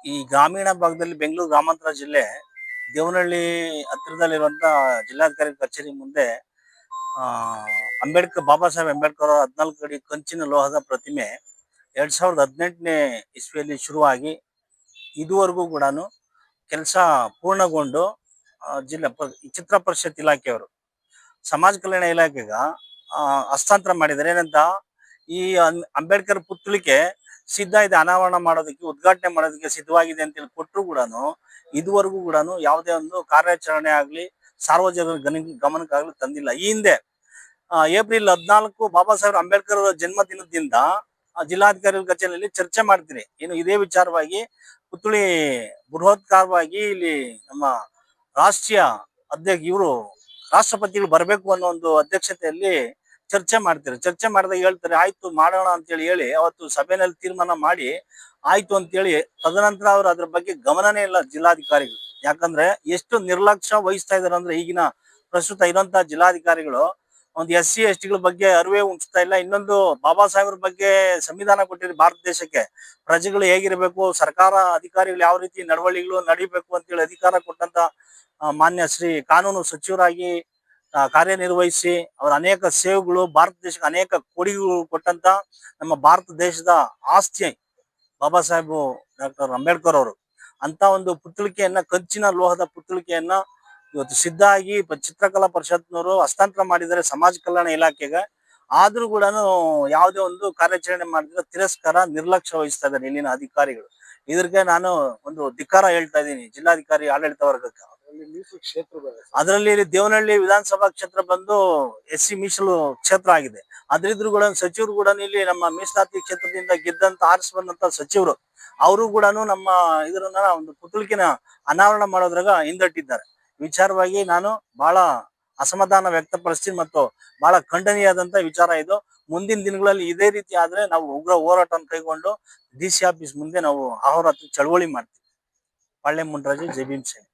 ಈ ಗ್ರಾಮೀಣ ಭಾಗದಲ್ಲಿ ಬೆಂಗಳೂರು ಗ್ರಾಮಾಂತರ ಜಿಲ್ಲೆ ದೇವನಹಳ್ಳಿ ಹತ್ತಿರದಲ್ಲಿರುವಂತ ಜಿಲ್ಲಾಧಿಕಾರಿ ಕಚೇರಿ ಮುಂದೆ ಆ ಬಾಬಾ ಸಾಹೇಬ್ ಅಂಬೇಡ್ಕರ್ ಅವರ 14 ಅಡಿ ಕಂಚಿನ ಲೋಹದ ಪ್ರತಿಮೆ 2018ನೇ ಇಸ್ವಿಯಲ್ಲಿ ಶುರುವಾಗಿ ಇದುವರೆಗೂ ಕೂಡ ಕೆಲಸ ಪೂರ್ಣಗೊಂಡು ಚಿತ್ರ ಪರಿಷತ್ ಇಲಾಖೆಯವರು ಸಮಾಜ ಕಲ್ಯಾಣ ಇಲಾಖೆಗ ಹಸ್ತಾಂತರ ಮಾಡಿದ್ದಾರೆ. ಏನಂತ ಈ ಅಂಬೇಡ್ಕರ್ ಪುತ್ಥಳಿಕೆ ಸಿದ್ಧ ಇದೆ, ಅನಾವರಣ ಮಾಡೋದಕ್ಕೆ, ಉದ್ಘಾಟನೆ ಮಾಡೋದಕ್ಕೆ ಸಿದ್ಧವಾಗಿದೆ ಅಂತೇಳಿ ಕೊಟ್ಟರು ಕೂಡ ಇದುವರೆಗೂ ಕೂಡ ಯಾವುದೇ ಒಂದು ಕಾರ್ಯಾಚರಣೆ ಆಗ್ಲಿ ಸಾರ್ವಜನಿಕ ಗಮನಕ್ಕಾಗ್ಲಿ ತಂದಿಲ್ಲ. ಈ ಹಿಂದೆ ಏಪ್ರಿಲ್ 14 ಬಾಬಾ ಸಾಹೇಬ್ ಅಂಬೇಡ್ಕರ್ ಅವರ ಜನ್ಮ ದಿನದಿಂದ ಜಿಲ್ಲಾಧಿಕಾರಿ ಕಚೇರಿಯಲ್ಲಿ ಚರ್ಚೆ ಮಾಡ್ತೀನಿ. ಇನ್ನು ಇದೇ ವಿಚಾರವಾಗಿ ಪುತ್ಥಳಿ ಬೃಹತ್ಕಾರವಾಗಿ ಇಲ್ಲಿ ನಮ್ಮ ರಾಷ್ಟ್ರೀಯ ಇವರು ರಾಷ್ಟ್ರಪತಿಗಳು ಬರಬೇಕು ಅನ್ನೋ ಒಂದು ಅಧ್ಯಕ್ಷತೆಯಲ್ಲಿ ಚರ್ಚೆ ಮಾಡ್ತಾರೆ. ಚರ್ಚೆ ಮಾಡಿದಾಗ ಹೇಳ್ತಾರೆ ಆಯ್ತು ಮಾಡೋಣ ಅಂತೇಳಿ ಹೇಳಿ ಅವತ್ತು ಸಭೆಯಲ್ಲಿ ತೀರ್ಮಾನ ಮಾಡಿ ಆಯ್ತು ಅಂತೇಳಿ ತದನಂತರ ಅವ್ರು ಅದ್ರ ಬಗ್ಗೆ ಗಮನನೇ ಇಲ್ಲ ಜಿಲ್ಲಾಧಿಕಾರಿಗಳು. ಯಾಕಂದ್ರೆ ಎಷ್ಟು ನಿರ್ಲಕ್ಷ್ಯ ವಹಿಸ್ತಾ ಇದಾರೆ ಅಂದ್ರೆ ಈಗಿನ ಪ್ರಸ್ತುತ ಇರುವಂತಹ ಜಿಲ್ಲಾಧಿಕಾರಿಗಳು ಒಂದು SC ST ಗಳ ಬಗ್ಗೆ ಅರಿವೇ ಉಂಟಿಸ್ತಾ ಇಲ್ಲ. ಇನ್ನೊಂದು ಬಾಬಾ ಸಾಹೇಬ್ರ ಬಗ್ಗೆ ಸಂವಿಧಾನ ಕೊಟ್ಟಿರಿ ಭಾರತ ದೇಶಕ್ಕೆ, ಪ್ರಜೆಗಳು ಹೇಗಿರ್ಬೇಕು, ಸರ್ಕಾರ ಅಧಿಕಾರಿಗಳು ಯಾವ ರೀತಿ ನಡವಳಿಕೆಗಳು ನಡಿಬೇಕು ಅಂತೇಳಿ ಅಧಿಕಾರ ಕೊಟ್ಟಂತ ಮಾನ್ಯ ಶ್ರೀ ಕಾನೂನು ಸಚಿವರಾಗಿ ಕಾರ್ಯನಿರ್ವಹಿಸಿ ಅವರ ಅನೇಕ ಸೇವೆಗಳು ಭಾರತ ದೇಶಕ್ಕೆ ಅನೇಕ ಕೊಡುಗೆಗಳು ಕೊಟ್ಟಂತ ನಮ್ಮ ಭಾರತ ದೇಶದ ಆಸ್ತಿ ಬಾಬಾ ಸಾಹೇಬ್ ಡಾಕ್ಟರ್ ಅಂಬೇಡ್ಕರ್ ಅವರು ಅಂತ ಒಂದು ಪುತ್ಥಳಿಕೆಯನ್ನ, ಕಂಚಿನ ಲೋಹದ ಪುತ್ಥಳಿಕೆಯನ್ನ ಇವತ್ತು ಸಿದ್ಧ ಆಗಿ ಚಿತ್ರಕಲಾ ಪರಿಷತ್ನವರು ಹಸ್ತಾಂತರ ಮಾಡಿದ್ದಾರೆ ಸಮಾಜ ಕಲ್ಯಾಣ ಇಲಾಖೆಗೆ. ಆದ್ರೂ ಕೂಡ ಯಾವುದೇ ಒಂದು ಕಾರ್ಯಾಚರಣೆ ಮಾಡಿದ್ರೆ ತಿರಸ್ಕಾರ, ನಿರ್ಲಕ್ಷ್ಯ ವಹಿಸ್ತಾ ಇದ್ದಾರೆ ಇಲ್ಲಿನ ಅಧಿಕಾರಿಗಳು. ಇದಕ್ಕೆ ನಾನು ಒಂದು ಧಿಕ್ಕಾರ ಹೇಳ್ತಾ ಇದ್ದೀನಿ ಜಿಲ್ಲಾಧಿಕಾರಿ ಆಡಳಿತ ವರ್ಗಕ್ಕೆ. ಅದರಲ್ಲಿ ದೇವನಹಳ್ಳಿ ವಿಧಾನಸಭಾ ಕ್ಷೇತ್ರ ಬಂದು SC ಮೀಸಲು ಕ್ಷೇತ್ರ ಆಗಿದೆ. ಅದ್ರಿದ್ರು ಕೂಡ ಸಚಿವರು ಕೂಡ ಇಲ್ಲಿ ನಮ್ಮ ಮೀಸಲಾತಿ ಕ್ಷೇತ್ರದಿಂದ ಗೆದ್ದಂತ ಆರಿಸಿ ಬಂದಂತ ಸಚಿವರು ಅವರು ಕೂಡ ನಮ್ಮ ಇದರನ್ನ ಒಂದು ಪುತ್ಥಳಿಕೆನ ಅನಾವರಣ ಮಾಡೋದ್ರಾಗ ಹಿಂದಟ್ಟಿದ್ದಾರೆ. ವಿಚಾರವಾಗಿ ನಾನು ಬಹಳ ಅಸಮಾಧಾನ ವ್ಯಕ್ತಪಡಿಸ್ತೀನಿ ಮತ್ತು ಬಹಳ ಖಂಡನೀಯವಾದಂತ ವಿಚಾರ ಇದು. ಮುಂದಿನ ದಿನಗಳಲ್ಲಿ ಇದೇ ರೀತಿ ಆದ್ರೆ ನಾವು ಉಗ್ರ ಹೋರಾಟವನ್ನು ಕೈಗೊಂಡು DC ಆಫೀಸ್ ಮುಂದೆ ನಾವು ಅಹೋರಾತ್ರಿ ಚಳವಳಿ ಮಾಡ್ತೀವಿ. ಪಾಳ್ಯ ಮುಂಡರಾಜು, ಜೈ ಭೀಮ್ ಸೇನೆ.